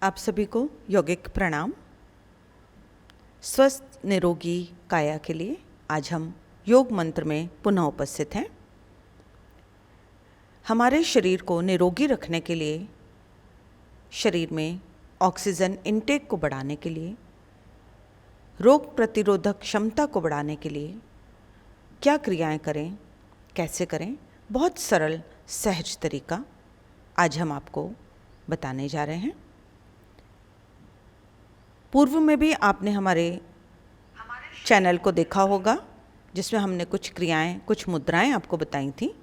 आप सभी को यौगिक प्रणाम। स्वस्थ निरोगी काया के लिए आज हम योग मंत्र में पुनः उपस्थित हैं। हमारे शरीर को निरोगी रखने के लिए, शरीर में ऑक्सीजन इनटेक को बढ़ाने के लिए, रोग प्रतिरोधक क्षमता को बढ़ाने के लिए क्या क्रियाएं करें, कैसे करें, बहुत सरल सहज तरीका आज हम आपको बताने जा रहे हैं। पूर्व में भी आपने हमारे चैनल को देखा होगा, जिसमें हमने कुछ क्रियाएं, कुछ मुद्राएं आपको बताई थी।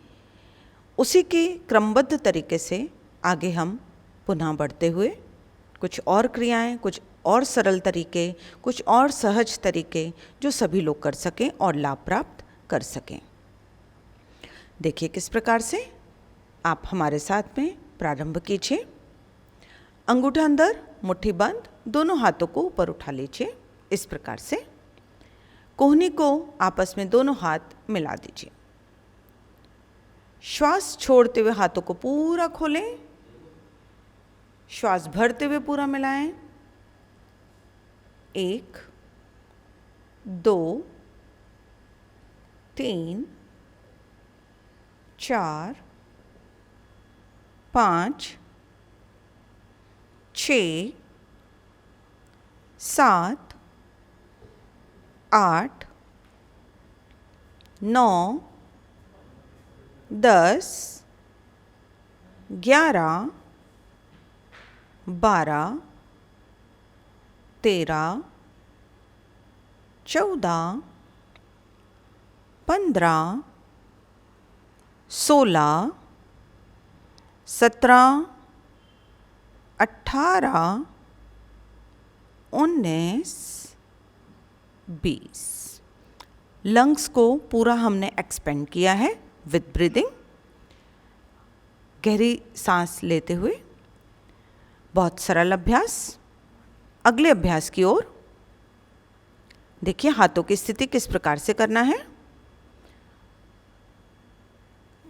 उसी के क्रमबद्ध तरीके से आगे हम पुनः बढ़ते हुए कुछ और क्रियाएं, कुछ और सरल तरीके, कुछ और सहज तरीके जो सभी लोग कर सकें और लाभ प्राप्त कर सकें। देखिए किस प्रकार से आप हमारे साथ में प्रारंभ कीजिए। अंगूठा अंदर, मुट्ठी बंद, दोनों हाथों को ऊपर उठा लीजिए इस प्रकार से। कोहनी को आपस में दोनों हाथ मिला दीजिए। श्वास छोड़ते हुए हाथों को पूरा खोलें, श्वास भरते हुए पूरा मिलाएं। 1 2 3 4 5 6 7 8 9 10 11 12 13 14 15 16 17 18 19 20। लंग्स को पूरा हमने एक्सपेंड किया है विद ब्रीदिंग, गहरी सांस लेते हुए। बहुत सरल अभ्यास। अगले अभ्यास की ओर देखिए, हाथों की स्थिति किस प्रकार से करना है।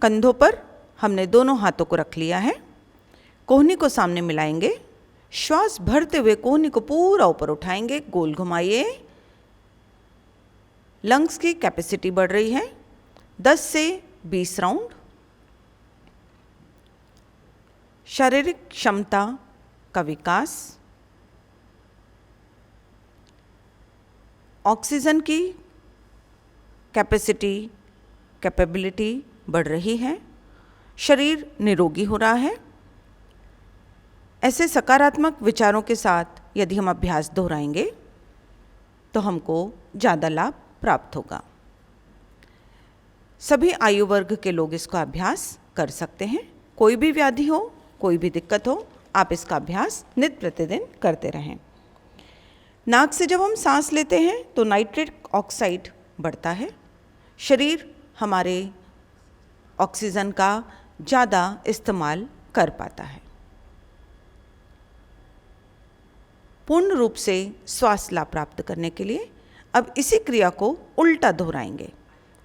कंधों पर हमने दोनों हाथों को रख लिया है। कोहनी को सामने मिलाएंगे। श्वास भरते हुए कोहनी को पूरा ऊपर उठाएंगे, गोल घुमाइए। लंग्स की कैपेसिटी बढ़ रही है। 10 से 20 राउंड। शारीरिक क्षमता का विकास, ऑक्सीजन की कैपेबिलिटी बढ़ रही है। शरीर निरोगी हो रहा है। ऐसे सकारात्मक विचारों के साथ यदि हम अभ्यास दोहराएंगे तो हमको ज़्यादा लाभ प्राप्त होगा। सभी आयु वर्ग के लोग इसका अभ्यास कर सकते हैं। कोई भी व्याधि हो, कोई भी दिक्कत हो, आप इसका अभ्यास नित्य प्रतिदिन करते रहें। नाक से जब हम सांस लेते हैं तो नाइट्रिक ऑक्साइड बढ़ता है। शरीर हमारे ऑक्सीजन का ज़्यादा इस्तेमाल कर पाता है। पूर्ण रूप से श्वास लाभ प्राप्त करने के लिए अब इसी क्रिया को उल्टा दोहराएंगे।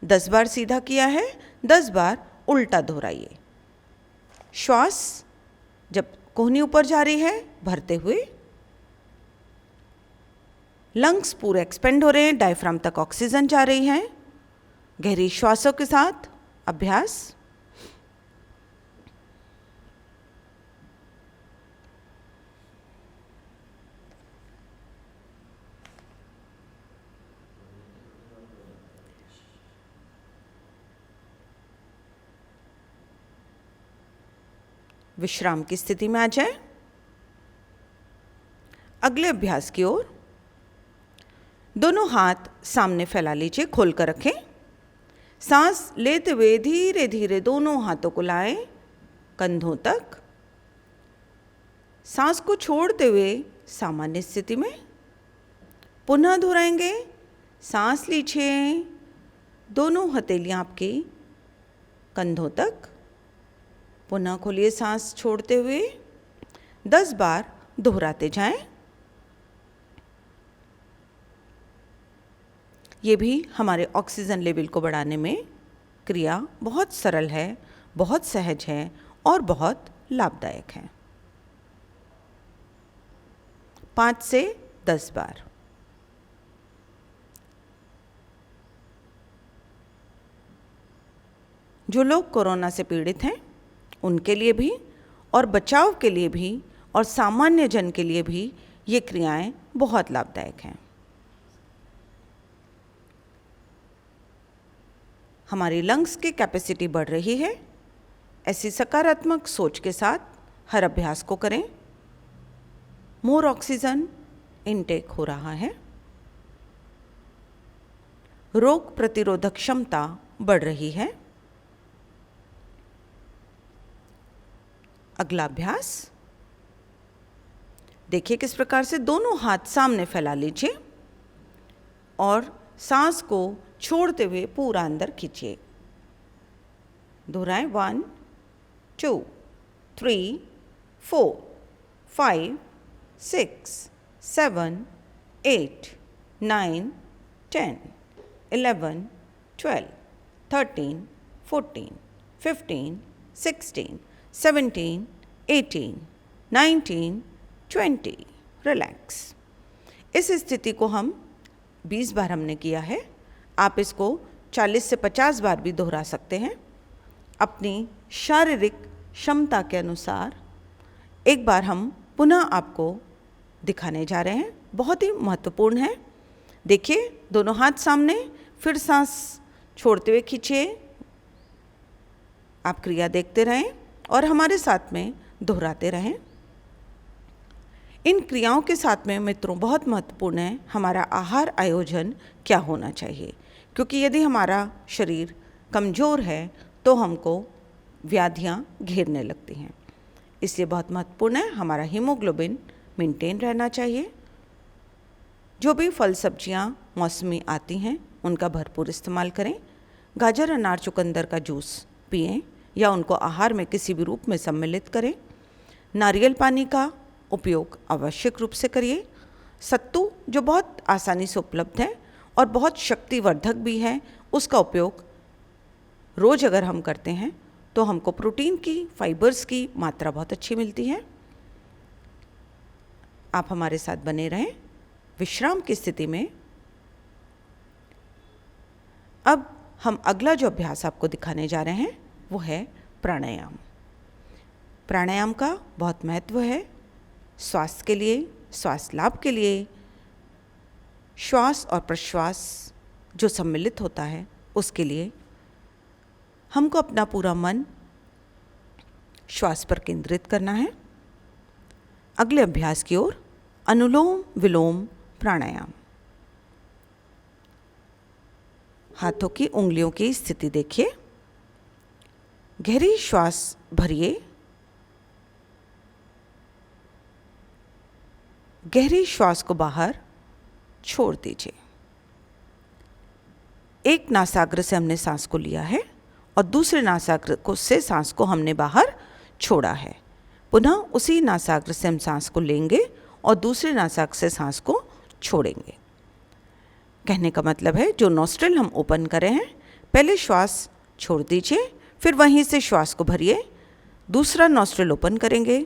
10 बार सीधा किया है, 10 बार उल्टा दोहराइए। श्वास जब कोहनी ऊपर जा रही है भरते हुए, लंग्स पूरे एक्सपेंड हो रहे हैं, डायफ्राम तक ऑक्सीजन जा रही है। गहरी श्वासों के साथ अभ्यास। विश्राम की स्थिति में आ जाए। अगले अभ्यास की ओर दोनों हाथ सामने फैला लीजिए, खोल कर रखें। सांस लेते हुए धीरे धीरे दोनों हाथों को लाएं कंधों तक। सांस को छोड़ते हुए सामान्य स्थिति में पुनः दोहराएंगे। सांस लीजिए, दोनों हथेलियां आपकी कंधों तक। पुनः खोलिए सांस छोड़ते हुए। 10 बार दोहराते जाएं। ये भी हमारे ऑक्सीजन लेवल को बढ़ाने में क्रिया बहुत सरल है, बहुत सहज है और बहुत लाभदायक है। 5 से 10 बार। जो लोग कोरोना से पीड़ित हैं उनके लिए भी और बचाव के लिए भी और सामान्य जन के लिए भी ये क्रियाएं बहुत लाभदायक हैं। हमारी लंग्स की कैपेसिटी बढ़ रही है। ऐसी सकारात्मक सोच के साथ हर अभ्यास को करें। मोर ऑक्सीजन इनटेक हो रहा है। रोग प्रतिरोधक क्षमता बढ़ रही है। अगला अभ्यास देखिए किस प्रकार से दोनों हाथ सामने फैला लीजिए और सांस को छोड़ते हुए पूरा अंदर खींचिए। दोहराएं 1 2 3 4 5 6 7 8 9 10 11 12 13 14 15 16 17 18 19 20। रिलैक्स। इस स्थिति को हम 20 बार हमने किया है। आप इसको 40 से 50 बार भी दोहरा सकते हैं अपनी शारीरिक क्षमता के अनुसार। एक बार हम पुनः आपको दिखाने जा रहे हैं, बहुत ही महत्वपूर्ण है। देखिए दोनों हाथ सामने, फिर सांस छोड़ते हुए खींचिए। आप क्रिया देखते रहें और हमारे साथ में दोहराते रहें। इन क्रियाओं के साथ में मित्रों बहुत महत्वपूर्ण है हमारा आहार आयोजन क्या होना चाहिए, क्योंकि यदि हमारा शरीर कमज़ोर है तो हमको व्याधियाँ घेरने लगती हैं। इसलिए बहुत महत्वपूर्ण है हमारा हीमोग्लोबिन मेंटेन रहना चाहिए। जो भी फल सब्जियाँ मौसमी आती हैं उनका भरपूर इस्तेमाल करें। गाजर, अनार, चुकंदर का जूस पिएं या उनको आहार में किसी भी रूप में सम्मिलित करें। नारियल पानी का उपयोग आवश्यक रूप से करिए। सत्तू जो बहुत आसानी से उपलब्ध है और बहुत शक्तिवर्धक भी है, उसका उपयोग रोज़ अगर हम करते हैं तो हमको प्रोटीन की, फाइबर्स की मात्रा बहुत अच्छी मिलती है। आप हमारे साथ बने रहें विश्राम की स्थिति में। अब हम अगला जो अभ्यास आपको दिखाने जा रहे हैं वो है प्राणायाम। प्राणायाम का बहुत महत्व है स्वास्थ्य के लिए, स्वास्थ्य लाभ के लिए। श्वास और प्रश्वास जो सम्मिलित होता है उसके लिए हमको अपना पूरा मन श्वास पर केंद्रित करना है। अगले अभ्यास की ओर अनुलोम विलोम प्राणायाम। हाथों की उंगलियों की स्थिति देखिए। गहरी श्वास भरिए, गहरी श्वास को बाहर छोड़ दीजिए। एक नासाग्र से हमने सांस को लिया है और दूसरे नासाग्र को से सांस को हमने बाहर छोड़ा है। पुनः उसी नासाग्र से हम सांस को लेंगे और दूसरे नासाग्र से सांस को छोड़ेंगे। कहने का मतलब है जो नॉस्ट्रिल हम ओपन करें हैं, पहले श्वास छोड़ दीजिए, फिर वहीं से श्वास को भरिए। दूसरा नॉस्ट्रिल ओपन करेंगे,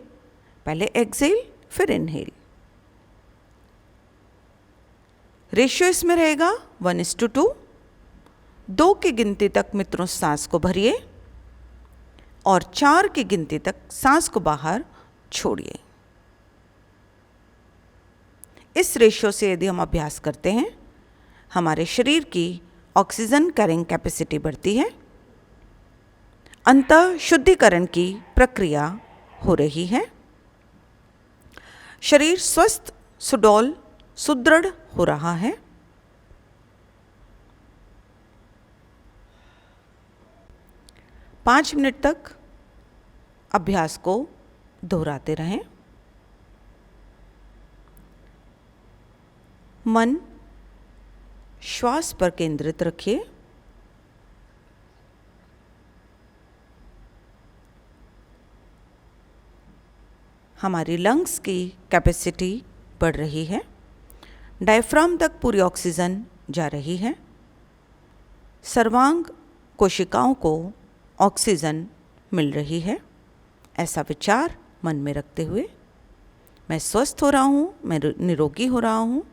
पहले एक्सेल फिर इनहेल। रेशियो इसमें रहेगा 1:2। 2 की गिनती तक मित्रों सांस को भरिए और 4 की गिनती तक सांस को बाहर छोड़िए। इस रेशियो से यदि हम अभ्यास करते हैं हमारे शरीर की ऑक्सीजन कैरिंग कैपेसिटी बढ़ती है। अंतः शुद्धिकरण की प्रक्रिया हो रही है। शरीर स्वस्थ, सुडौल, सुदृढ़ हो रहा है। पाँच मिनट तक अभ्यास को दोहराते रहें। मन श्वास पर केंद्रित रखिए। हमारी लंग्स की कैपेसिटी बढ़ रही है। डायफ्राम तक पूरी ऑक्सीजन जा रही है। सर्वांग कोशिकाओं को ऑक्सीजन मिल रही है, ऐसा विचार मन में रखते हुए मैं स्वस्थ हो रहा हूँ, मैं निरोगी हो रहा हूँ।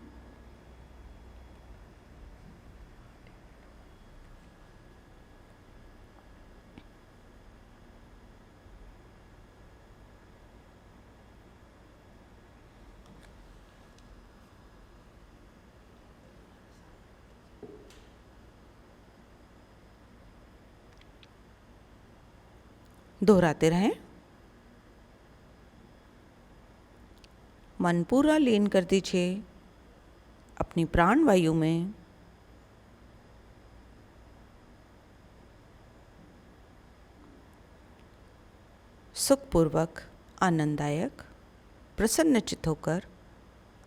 दोहराते रहें। मन पूरा लीन कर दीजिए अपनी प्राण वायु में। सुखपूर्वक, आनंददायक, प्रसन्नचित्त होकर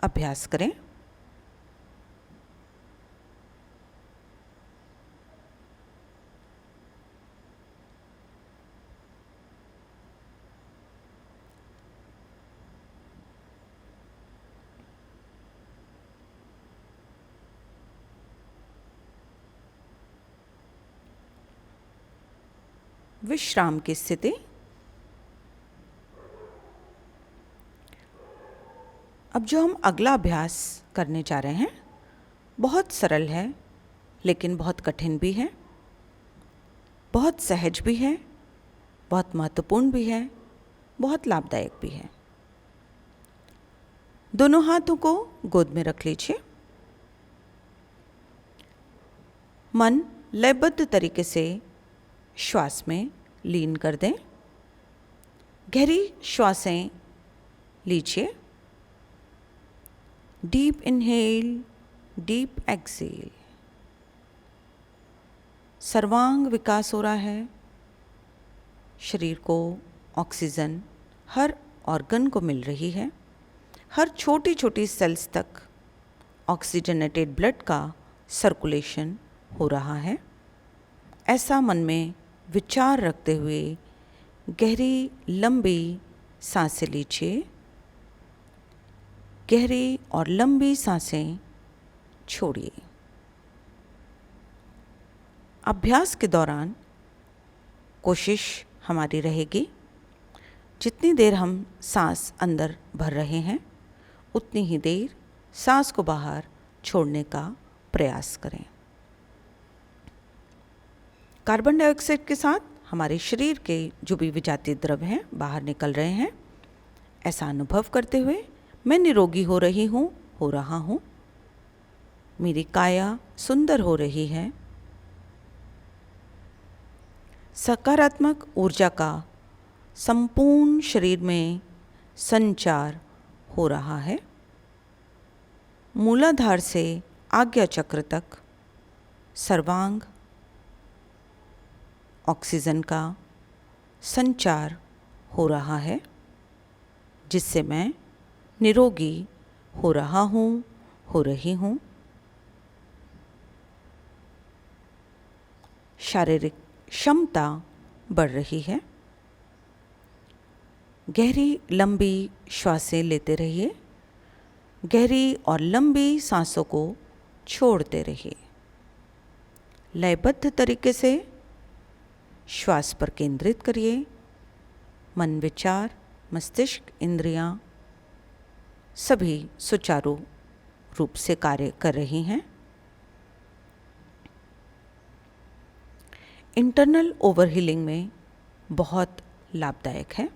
अभ्यास करें। विश्राम की स्थिति। अब जो हम अगला अभ्यास करने जा रहे हैं बहुत सरल है, लेकिन बहुत कठिन भी है, बहुत सहज भी है, बहुत महत्वपूर्ण भी है, बहुत लाभदायक भी है। दोनों हाथों को गोद में रख लीजिए। मन लयबद्ध तरीके से श्वास में लीन कर दें। गहरी श्वासें लीजिए। Deep inhale, deep exhale. सर्वांग विकास हो रहा है। शरीर को ऑक्सीजन हर ऑर्गन को मिल रही है। हर छोटी छोटी सेल्स तक ऑक्सीजनेटेड ब्लड का सर्कुलेशन हो रहा है। ऐसा मन में विचार रखते हुए गहरी लंबी सांसें लीजिए। गहरी और लंबी सांसें छोड़िए। अभ्यास के दौरान कोशिश हमारी रहेगी जितनी देर हम सांस अंदर भर रहे हैं उतनी ही देर सांस को बाहर छोड़ने का प्रयास करें। कार्बन डाइऑक्साइड के साथ हमारे शरीर के जो भी विजातीय द्रव्य हैं बाहर निकल रहे हैं। ऐसा अनुभव करते हुए मैं निरोगी हो रही हूँ, हो रहा हूँ। मेरी काया सुंदर हो रही है। सकारात्मक ऊर्जा का संपूर्ण शरीर में संचार हो रहा है। मूलाधार से आज्ञा चक्र तक सर्वांग ऑक्सीजन का संचार हो रहा है, जिससे मैं निरोगी हो रहा हूँ, हो रही हूँ। शारीरिक क्षमता बढ़ रही है। गहरी लंबी श्वासें लेते रहिए। गहरी और लंबी सांसों को छोड़ते रहिए। लयबद्ध तरीके से श्वास पर केंद्रित करिए। मन, विचार, मस्तिष्क, इंद्रियां सभी सुचारू रूप से कार्य कर रही हैं। इंटरनल ओवरहीलिंग में बहुत लाभदायक है।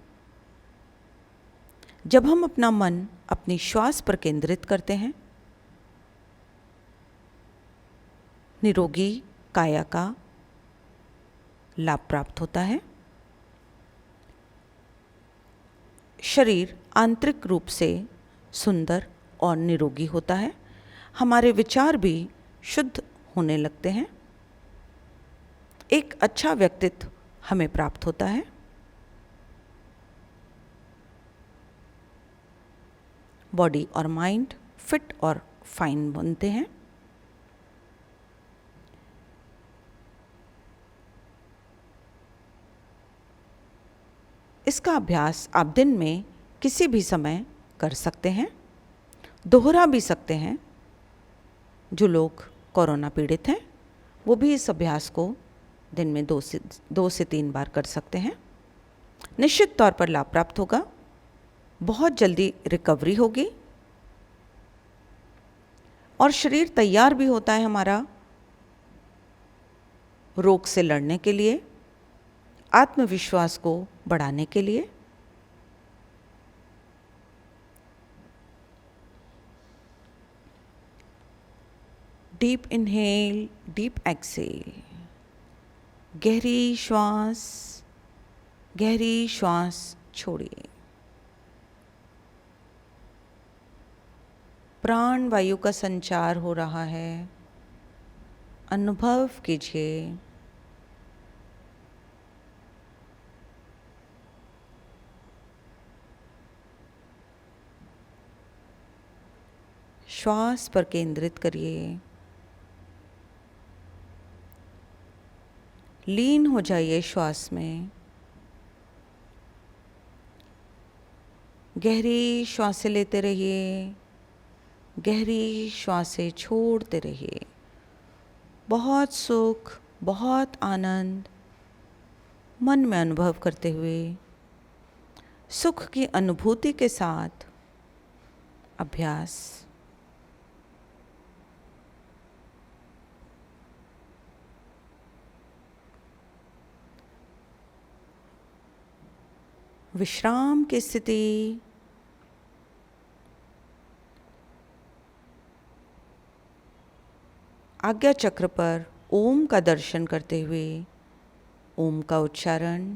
जब हम अपना मन अपनी श्वास पर केंद्रित करते हैं, निरोगी काया का लाभ प्राप्त होता है। शरीर आंतरिक रूप से सुंदर और निरोगी होता है। हमारे विचार भी शुद्ध होने लगते हैं। एक अच्छा व्यक्तित्व हमें प्राप्त होता है। बॉडी और माइंड फिट और फाइन बनते हैं। इसका अभ्यास आप दिन में किसी भी समय कर सकते हैं, दोहरा भी सकते हैं। जो लोग कोरोना पीड़ित हैं वो भी इस अभ्यास को दिन में 2 से 3 बार कर सकते हैं। निश्चित तौर पर लाभ प्राप्त होगा। बहुत जल्दी रिकवरी होगी और शरीर तैयार भी होता है हमारा रोग से लड़ने के लिए, आत्मविश्वास को बढ़ाने के लिए। Deep inhale, deep exhale. गहरी श्वास छोड़िए। प्राण वायु का संचार हो रहा है, अनुभव कीजिए। श्वास पर केंद्रित करिए। लीन हो जाइए श्वास में। गहरी श्वासें लेते रहिए, गहरी श्वासें छोड़ते रहिए। बहुत सुख, बहुत आनंद मन में अनुभव करते हुए सुख की अनुभूति के साथ अभ्यास। विश्राम की स्थिति। आज्ञा चक्र पर ओम का दर्शन करते हुए ओम का उच्चारण।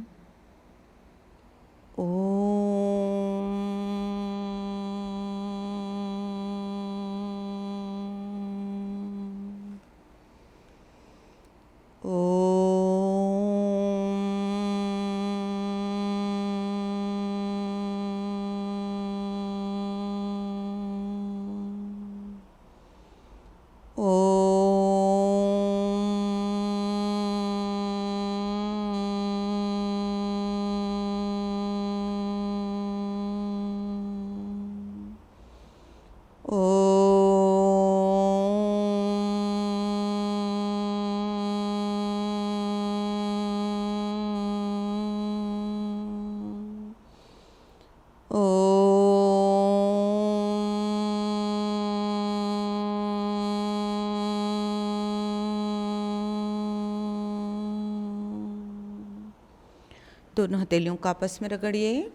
दोनों हथेलियों को आपस में रगड़िए।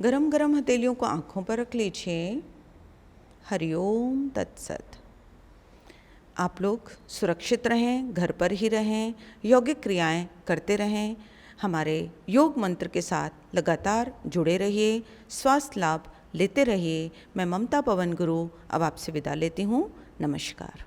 गरम गरम हथेलियों को आँखों पर रख लीजिए। हरिओम तत्सत। आप लोग सुरक्षित रहें, घर पर ही रहें, यौगिक क्रियाएं करते रहें। हमारे योग मंत्र के साथ लगातार जुड़े रहिए, स्वास्थ्य लाभ लेते रहिए। मैं ममता पवन गुरु अब आपसे विदा लेती हूँ। नमस्कार।